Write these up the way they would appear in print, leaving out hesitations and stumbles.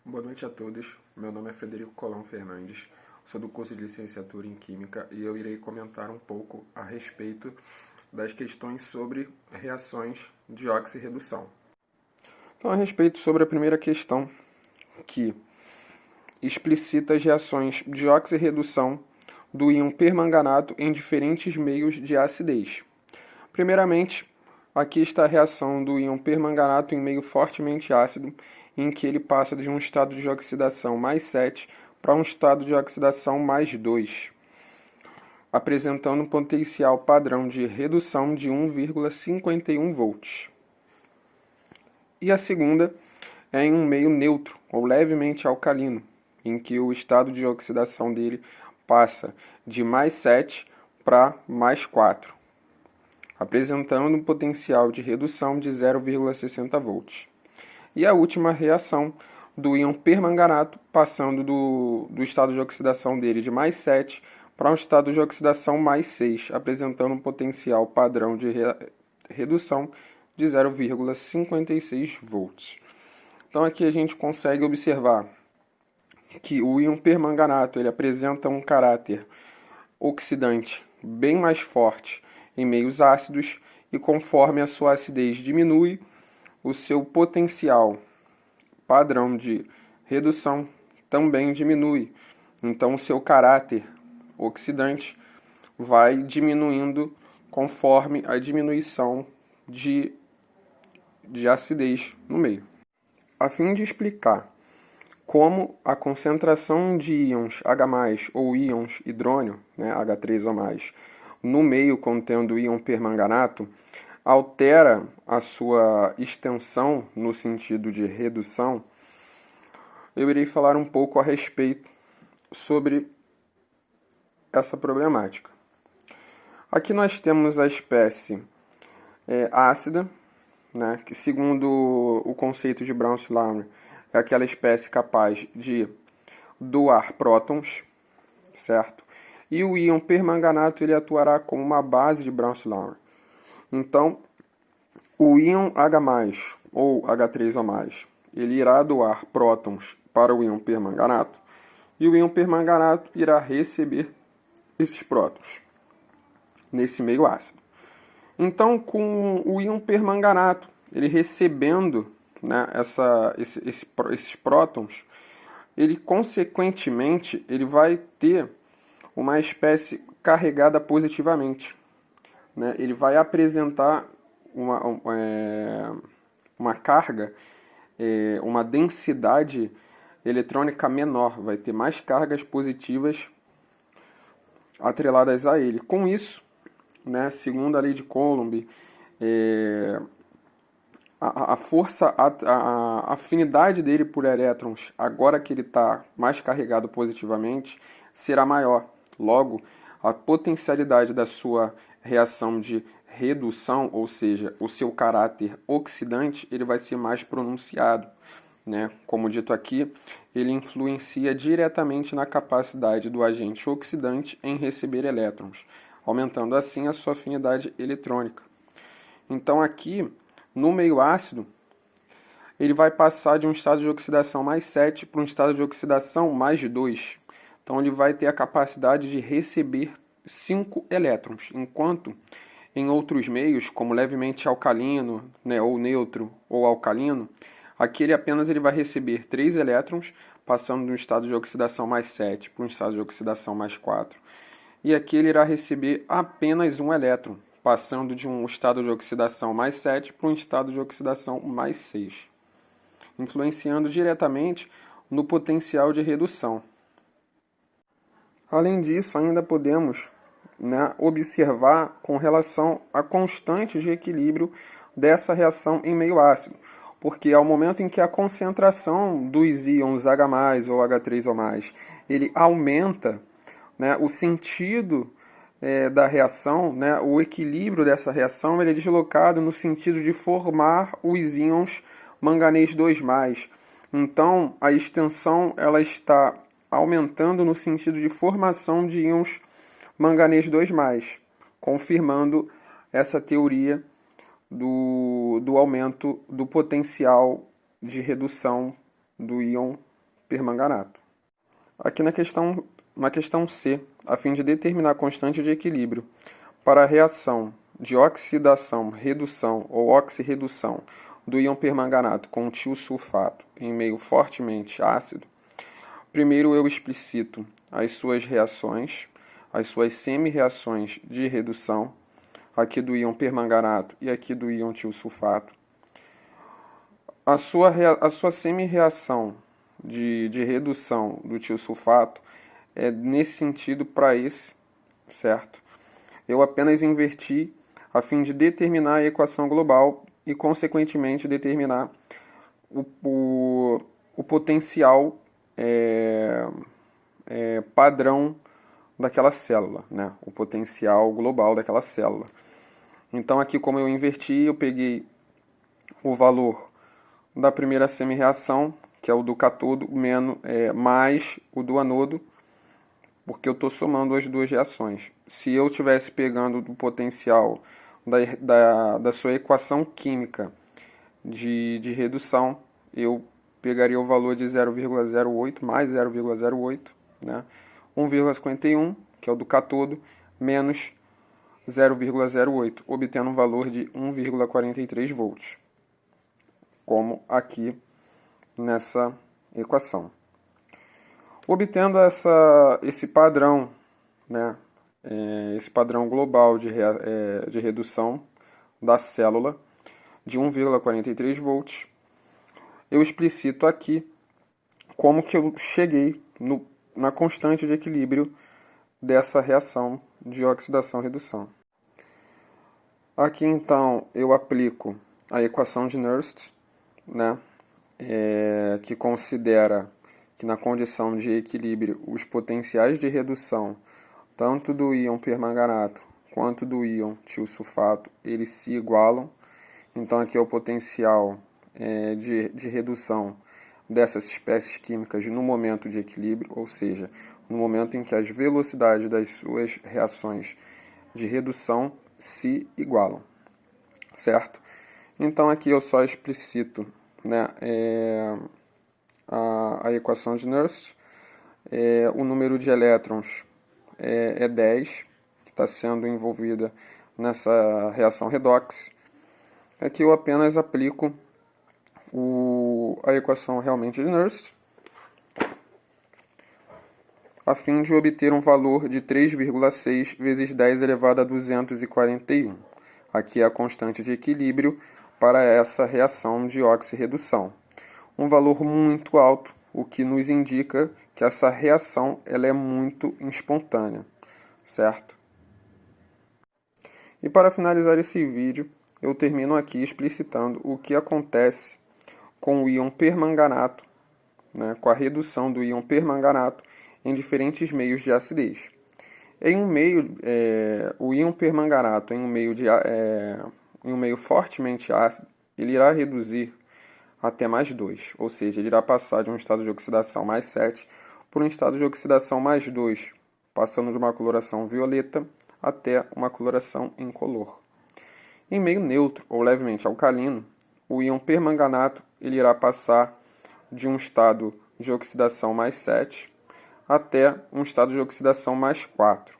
Boa noite a todos. Meu nome é Frederico Colão Fernandes, sou do curso de licenciatura em Química e eu irei comentar um pouco a respeito das questões sobre reações de oxirredução. Então, a respeito sobre a primeira questão, que explicita as reações de oxirredução do íon permanganato em diferentes meios de acidez. Primeiramente, aqui está a reação do íon permanganato em meio fortemente ácido, em que ele passa de um estado de oxidação mais 7 para um estado de oxidação mais 2, apresentando um potencial padrão de redução de 1,51 volts. E a segunda é em um meio neutro ou levemente alcalino, em que o estado de oxidação dele passa de mais 7 para mais 4, apresentando um potencial de redução de 0,60 volts. E a última reação do íon permanganato, passando do estado de oxidação dele de mais 7 para um estado de oxidação mais 6, apresentando um potencial padrão de redução de 0,56 volts. Então aqui a gente consegue observar que o íon permanganato ele apresenta um caráter oxidante bem mais forte em meios ácidos e conforme a sua acidez diminui, o seu potencial padrão de redução também diminui. Então, o seu caráter oxidante vai diminuindo conforme a diminuição de acidez no meio. A fim de explicar como a concentração de íons H+, ou íons hidrônio, né, H3O+, no meio contendo íon permanganato, altera a sua extensão no sentido de redução, eu irei falar um pouco a respeito sobre essa problemática. Aqui nós temos a espécie ácida, né, que segundo o conceito de Brown-Slaughter é aquela espécie capaz de doar prótons, certo? E o íon permanganato ele atuará como uma base de Brown-Slaughter. Então, o íon H+, ou H3O+, ele irá doar prótons para o íon permanganato e o íon permanganato irá receber esses prótons nesse meio ácido. Então, com o íon permanganato, ele recebendo, né, esses prótons, ele consequentemente ele vai ter uma espécie carregada positivamente, né? Ele vai apresentar uma carga, uma densidade eletrônica menor, vai ter mais cargas positivas atreladas a ele. Com isso, né, segundo a lei de Coulomb, a força, a afinidade dele por elétrons, agora que ele está mais carregado positivamente, será maior. Logo, a potencialidade da sua reação de redução, ou seja, o seu caráter oxidante, ele vai ser mais pronunciado, né? Como dito aqui, ele influencia diretamente na capacidade do agente oxidante em receber elétrons, aumentando assim a sua afinidade eletrônica. Então aqui, no meio ácido, ele vai passar de um estado de oxidação mais 7 para um estado de oxidação mais 2. Então ele vai ter a capacidade de receber 5 elétrons, enquanto em outros meios, como levemente alcalino, né, ou neutro ou alcalino, aqui ele vai receber 3 elétrons, passando de um estado de oxidação mais 7 para um estado de oxidação mais 4. E aqui ele irá receber apenas um elétron, passando de um estado de oxidação mais 7 para um estado de oxidação mais 6, influenciando diretamente no potencial de redução. Além disso, ainda podemos, né, observar com relação a constantes de equilíbrio dessa reação em meio ácido, porque ao momento em que a concentração dos íons H+, ou H3O+, ele aumenta, né, o sentido da reação, né, o equilíbrio dessa reação ele é deslocado no sentido de formar os íons manganês 2+. Então, a extensão ela está aumentando no sentido de formação de íons manganês 2+, confirmando essa teoria do aumento do potencial de redução do íon permanganato. Aqui na questão C, a fim de determinar a constante de equilíbrio para a reação de oxidação-redução ou oxirredução do íon permanganato com tiosulfato em meio fortemente ácido, primeiro eu explicito as suas reações, as suas semi-reações de redução, aqui do íon permanganato e aqui do íon tiosulfato. A sua semi-reação de redução do tiosulfato é nesse sentido para esse, certo? Eu apenas inverti a fim de determinar a equação global e, consequentemente, determinar o potencial padrão daquela célula, né? O potencial global daquela célula. Então, aqui, como eu inverti, eu peguei o valor da primeira semi-reação, que é o do cátodo, mais o do anodo, porque eu estou somando as duas reações. Se eu estivesse pegando o potencial da sua equação química de redução, eu pegaria o valor de 0,08 mais 0,08, né? 1,51, que é o do cátodo, menos 0,08, obtendo um valor de 1,43 volts, como aqui nessa equação. Obtendo esse padrão, né, esse padrão global de redução da célula de 1,43 volts, eu explicito aqui como que eu cheguei na constante de equilíbrio dessa reação de oxidação-redução. Aqui, então, eu aplico a equação de Nernst, né, que considera que na condição de equilíbrio os potenciais de redução tanto do íon permanganato quanto do íon tiosulfato eles se igualam. Então aqui é o potencial de redução dessas espécies químicas no momento de equilíbrio, ou seja, no momento em que as velocidades das suas reações de redução se igualam, certo? Então aqui eu só explicito, né, a equação de Nernst. O número de elétrons é 10, que está sendo envolvida nessa reação redox. Aqui eu apenas aplico a equação realmente de Nernst, a fim de obter um valor de 3,6 vezes 10 elevado a 241. Aqui é a constante de equilíbrio para essa reação de oxirredução. Um valor muito alto, o que nos indica que essa reação ela é muito espontânea, certo? E para finalizar esse vídeo, eu termino aqui explicitando o que acontece com o íon permanganato, né, com a redução do íon permanganato em diferentes meios de acidez. Em um meio, o íon permanganato em um meio fortemente ácido, ele irá reduzir até mais 2, ou seja, ele irá passar de um estado de oxidação mais 7 por um estado de oxidação mais 2, passando de uma coloração violeta até uma coloração incolor. Em meio neutro ou levemente alcalino, o íon permanganato ele irá passar de um estado de oxidação mais 7 até um estado de oxidação mais 4,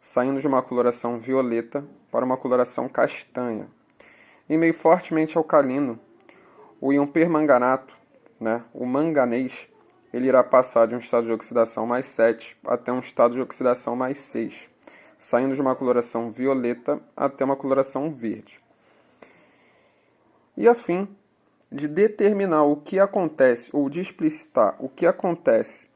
saindo de uma coloração violeta para uma coloração castanha. Em meio fortemente alcalino, o íon permanganato, né, o manganês, ele irá passar de um estado de oxidação mais 7 até um estado de oxidação mais 6, saindo de uma coloração violeta até uma coloração verde. E a fim de determinar o que acontece, ou de explicitar o que acontece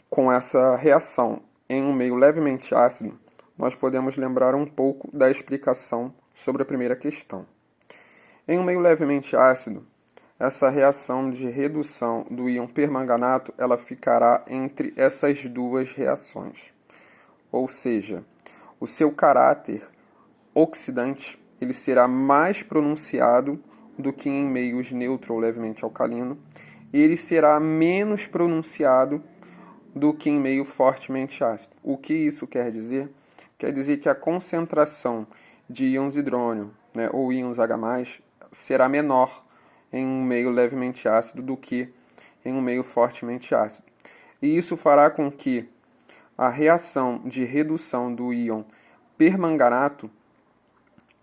com essa reação em um meio levemente ácido, nós podemos lembrar um pouco da explicação sobre a primeira questão. Em um meio levemente ácido, essa reação de redução do íon permanganato ela ficará entre essas duas reações. Ou seja, o seu caráter oxidante ele será mais pronunciado do que em meios neutro ou levemente alcalino, e ele será menos pronunciado do que em meio fortemente ácido. O que isso quer dizer? Quer dizer que a concentração de íons hidrônio, né, ou íons H+, será menor em um meio levemente ácido do que em um meio fortemente ácido. E isso fará com que a reação de redução do íon permanganato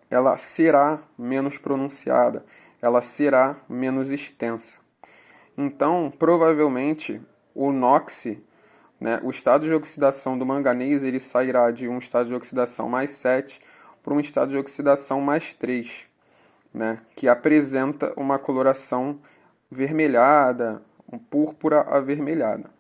ela será menos pronunciada, ela será menos extensa. Então, provavelmente, o NOx, né, o estado de oxidação do manganês, ele sairá de um estado de oxidação mais 7 para um estado de oxidação mais 3, né, que apresenta uma coloração vermelhada, um púrpura avermelhada.